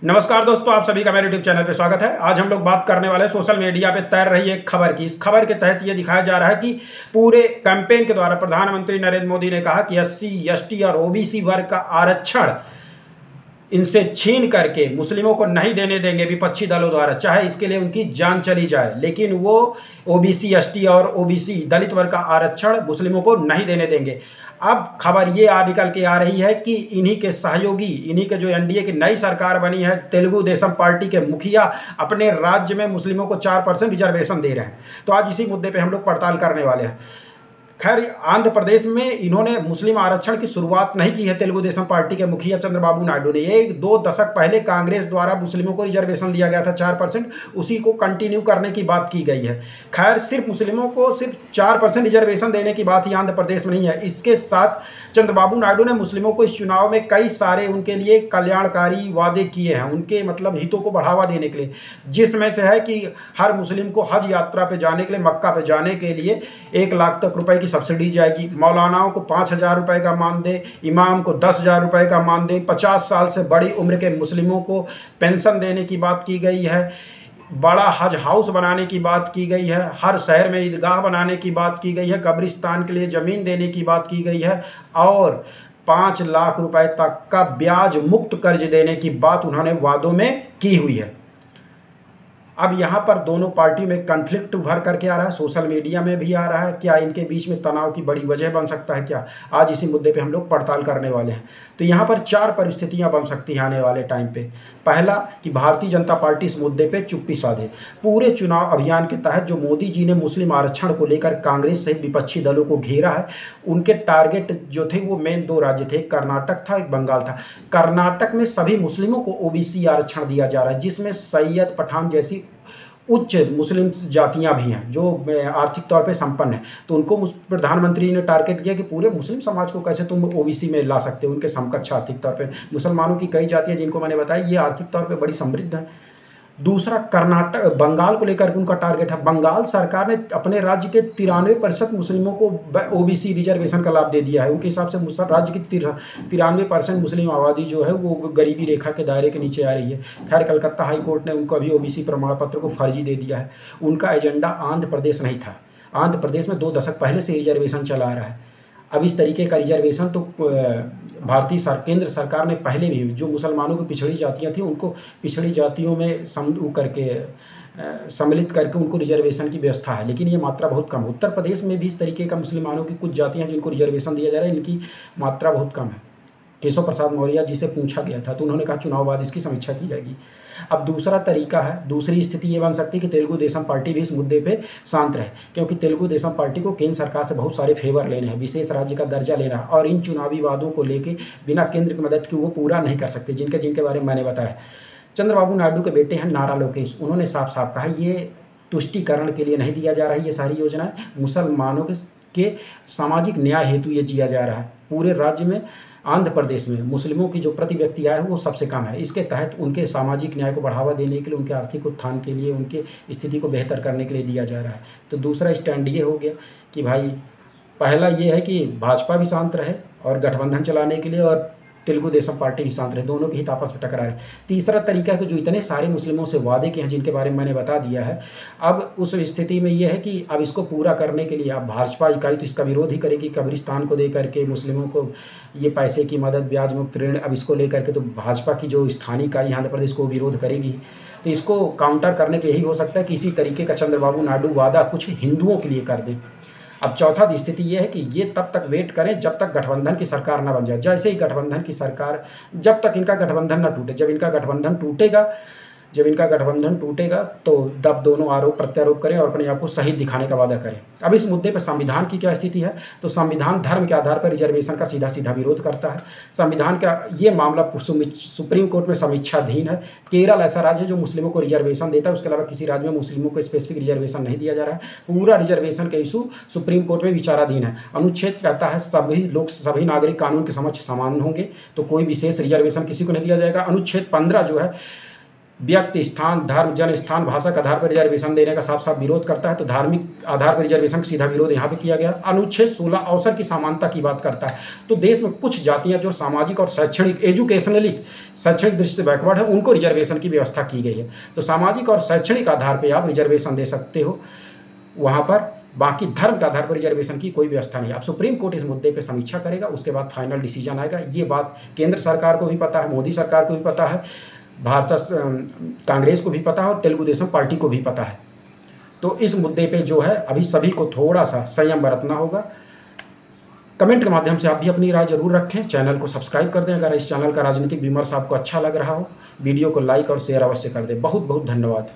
नमस्कार दोस्तों, आप सभी का मेरे यूट्यूब चैनल पे स्वागत है। आज हम लोग बात करने वाले हैं सोशल मीडिया पे तैर रही एक खबर की। इस खबर के तहत ये दिखाया जा रहा है कि पूरे कैंपेन के द्वारा प्रधानमंत्री नरेंद्र मोदी ने कहा कि एससी, एसटी और ओबीसी वर्ग का आरक्षण इनसे छीन करके मुस्लिमों को नहीं देने देंगे विपक्षी दलों द्वारा, चाहे इसके लिए उनकी जान चली जाए। लेकिन वो ओबीसी, एसटी और ओबीसी दलित वर्ग का आरक्षण मुस्लिमों को नहीं देने देंगे। अब खबर ये निकल के आ रही है कि इन्हीं के सहयोगी, इन्हीं के जो एनडीए की नई सरकार बनी है, तेलुगु देशम पार्टी के मुखिया अपने राज्य में मुस्लिमों को 4% रिजर्वेशन दे रहे हैं। तो आज इसी मुद्दे पे हम लोग पड़ताल करने वाले हैं। खैर, आंध्र प्रदेश में इन्होंने मुस्लिम आरक्षण की शुरुआत नहीं की है। तेलुगु देशम पार्टी के मुखिया चंद्रबाबू नायडू ने, ये 2 दशक पहले कांग्रेस द्वारा मुस्लिमों को रिजर्वेशन दिया गया था 4%, उसी को कंटिन्यू करने की बात की गई है। खैर, सिर्फ मुस्लिमों को सिर्फ 4% रिजर्वेशन देने की बात ही आंध्र प्रदेश में नहीं है। इसके साथ चंद्रबाबू नायडू ने मुस्लिमों को इस चुनाव में कई सारे उनके लिए कल्याणकारी वादे किए हैं, उनके मतलब हितों को बढ़ावा देने के लिए, जिसमें से है कि हर मुस्लिम को हज यात्रा पे जाने के लिए, मक्का पे जाने के लिए 1 लाख तक रुपए की सब्सिडी जाएगी। मौलानाओं को 5,000 रुपये का मानदेय, इमाम को 10,000 रुपये का मानदेय, 50 साल से बड़ी उम्र के मुस्लिमों को पेंशन देने की बात की गई है। बड़ा हज हाउस बनाने की बात की गई है। हर शहर में ईदगाह बनाने की बात की गई है। कब्रिस्तान के लिए ज़मीन देने की बात की गई है और 5 लाख रुपए तक का ब्याज मुक्त कर्ज देने की बात उन्होंने वादों में की हुई है। अब यहाँ पर दोनों पार्टियों में कन्फ्लिक्ट उभर करके आ रहा है, सोशल मीडिया में भी आ रहा है। क्या इनके बीच में तनाव की बड़ी वजह बन सकता है क्या? आज इसी मुद्दे पे हम लोग पड़ताल करने वाले हैं। तो यहाँ पर 4 परिस्थितियाँ बन सकती हैं आने वाले टाइम पे। पहला कि भारतीय जनता पार्टी इस मुद्दे पे चुप्पी साधे। पूरे चुनाव अभियान के तहत जो मोदी जी ने मुस्लिम आरक्षण को लेकर कांग्रेस सहित विपक्षी दलों को घेरा है, उनके टारगेट जो थे वो मेन 2 राज्य थे, एक कर्नाटक था, एक बंगाल था। कर्नाटक में सभी मुस्लिमों को ओबीसी आरक्षण दिया जा रहा है, जिसमें सैयद, पठान जैसी उच्च मुस्लिम जातियां भी हैं जो आर्थिक तौर पे संपन्न है। तो उनको प्रधानमंत्री ने टारगेट किया कि पूरे मुस्लिम समाज को कैसे तुम ओबीसी में ला सकते हो, उनके समकक्ष आर्थिक तौर पे। मुसलमानों की कई जातियां जिनको मैंने बताया ये आर्थिक तौर पे बड़ी समृद्ध हैं। दूसरा, कर्नाटक, बंगाल को लेकर उनका टारगेट है। बंगाल सरकार ने अपने राज्य के 93% मुस्लिमों को ओबीसी रिजर्वेशन का लाभ दे दिया है। उनके हिसाब से राज्य की 93% मुस्लिम आबादी जो है वो गरीबी रेखा के दायरे के नीचे आ रही है। खैर, कलकत्ता हाई कोर्ट ने उनको अभी ओबीसी प्रमाण पत्र को फर्जी दे दिया है। उनका एजेंडा आंध्र प्रदेश नहीं था। आंध्र प्रदेश में 2 दशक पहले से रिजर्वेशन चला आ रहा है। अब इस तरीके का रिजर्वेशन तो केंद्र सरकार ने पहले भी, जो मुसलमानों की पिछड़ी जातियां थी उनको पिछड़ी जातियों में सम्मिलित करके उनको रिजर्वेशन की व्यवस्था है, लेकिन ये मात्रा बहुत कम है। उत्तर प्रदेश में भी इस तरीके का मुसलमानों की कुछ जातियां हैं जिनको रिजर्वेशन दिया जा रहा है, इनकी मात्रा बहुत कम है। केशव प्रसाद मौर्य जी से पूछा गया था तो उन्होंने कहा चुनाव बाद इसकी समीक्षा की जाएगी। अब दूसरा तरीका है, दूसरी स्थिति ये बन सकती है कि तेलुगु देशम पार्टी भी इस मुद्दे पे शांत रहे, क्योंकि तेलुगु देशम पार्टी को केंद्र सरकार से बहुत सारे फेवर लेने हैं, विशेष राज्य का दर्जा लेना है, और इन चुनावी वादों को लेके बिना केंद्र की मदद के वो पूरा नहीं कर सकते, जिनके बारे में मैंने बताया। चंद्रबाबू नायडू के बेटे हैं नारा लोकेश, उन्होंने साफ साफ कहा ये तुष्टिकरण के लिए नहीं दिया जा रहा है, ये सारी योजनाएं मुसलमानों के सामाजिक न्याय हेतु ये दिया जा रहा है। पूरे राज्य में आंध्र प्रदेश में मुस्लिमों की जो प्रति व्यक्ति आय है वो सबसे कम है। इसके तहत उनके सामाजिक न्याय को बढ़ावा देने के लिए, उनके आर्थिक उत्थान के लिए, उनके स्थिति को बेहतर करने के लिए दिया जा रहा है। तो दूसरा स्टैंड ये हो गया कि भाई, पहला ये है कि भाजपा भी शांत रहे और गठबंधन चलाने के लिए, और तेलुगु देशम पार्टी भी शांत रहे, दोनों के हित आपस में टकरा रहे। तीसरा तरीका है कि जो इतने सारे मुस्लिमों से वादे के हैं जिनके बारे में मैंने बता दिया है, अब उस स्थिति में ये है कि अब इसको पूरा करने के लिए अब भाजपा इकाई तो इसका विरोध ही करेगी। कब्रिस्तान को दे करके मुस्लिमों को ये पैसे की मदद, ब्याज मुक्त ऋण, अब इसको लेकर के तो भाजपा की जो स्थानीय इकाई आंध्र प्रदेश को विरोध करेगी। तो इसको काउंटर करने के यही हो सकता है कि इसी तरीके का चंद्रबाबू नायडू वादा कुछ हिंदुओं के लिए कर दें। अब चौथा स्थिति ये है कि ये तब तक वेट करें जब तक गठबंधन की सरकार ना बन जाए। जैसे ही गठबंधन की सरकार, जब तक इनका गठबंधन ना टूटे, जब इनका गठबंधन टूटेगा तो तब दोनों आरोप प्रत्यारोप करें और अपने आप को सही दिखाने का वादा करें। अब इस मुद्दे पर संविधान की क्या स्थिति है? तो संविधान धर्म के आधार पर रिजर्वेशन का सीधा सीधा विरोध करता है। संविधान का ये मामला सुप्रीम कोर्ट में समीक्षाधीन है। केरल ऐसा राज्य है जो मुस्लिमों को रिजर्वेशन देता है, उसके अलावा किसी राज्य में मुस्लिमों को स्पेसिफिक रिजर्वेशन नहीं दिया जा रहा है। पूरा रिजर्वेशन का इशू सुप्रीम कोर्ट में विचाराधीन है। अनुच्छेद कहता है सभी नागरिक कानून के समक्ष समान होंगे, तो कोई विशेष रिजर्वेशन किसी को नहीं दिया जाएगा। अनुच्छेद 15 जो है व्यक्ति, स्थान, धर्म, जन स्थान, भाषा के आधार पर रिजर्वेशन देने का साफ साफ विरोध करता है। तो धार्मिक आधार पर रिजर्वेशन का सीधा विरोध यहाँ पे किया गया। अनुच्छेद 16 अवसर की समानता की बात करता है। तो देश में कुछ जातियाँ जो सामाजिक और शैक्षणिक, एजुकेशनली शैक्षणिक दृष्टि से बैकवर्ड है, उनको रिजर्वेशन की व्यवस्था की गई है। तो सामाजिक और शैक्षणिक आधार पर आप रिजर्वेशन दे सकते हो वहाँ पर, बाकी धर्म के आधार पर रिजर्वेशन की कोई व्यवस्था नहीं है। अब सुप्रीम कोर्ट इस मुद्दे पे समीक्षा करेगा, उसके बाद फाइनल डिसीजन आएगा। ये बात केंद्र सरकार को भी पता है, मोदी सरकार को भी पता है, भारत कांग्रेस को भी पता है और तेलुगु देशम पार्टी को भी पता है। तो इस मुद्दे पे जो है अभी सभी को थोड़ा सा संयम बरतना होगा। कमेंट के माध्यम से आप भी अपनी राय जरूर रखें। चैनल को सब्सक्राइब कर दें अगर इस चैनल का राजनीतिक विमर्श आपको अच्छा लग रहा हो। वीडियो को लाइक और शेयर अवश्य कर दें। बहुत बहुत धन्यवाद।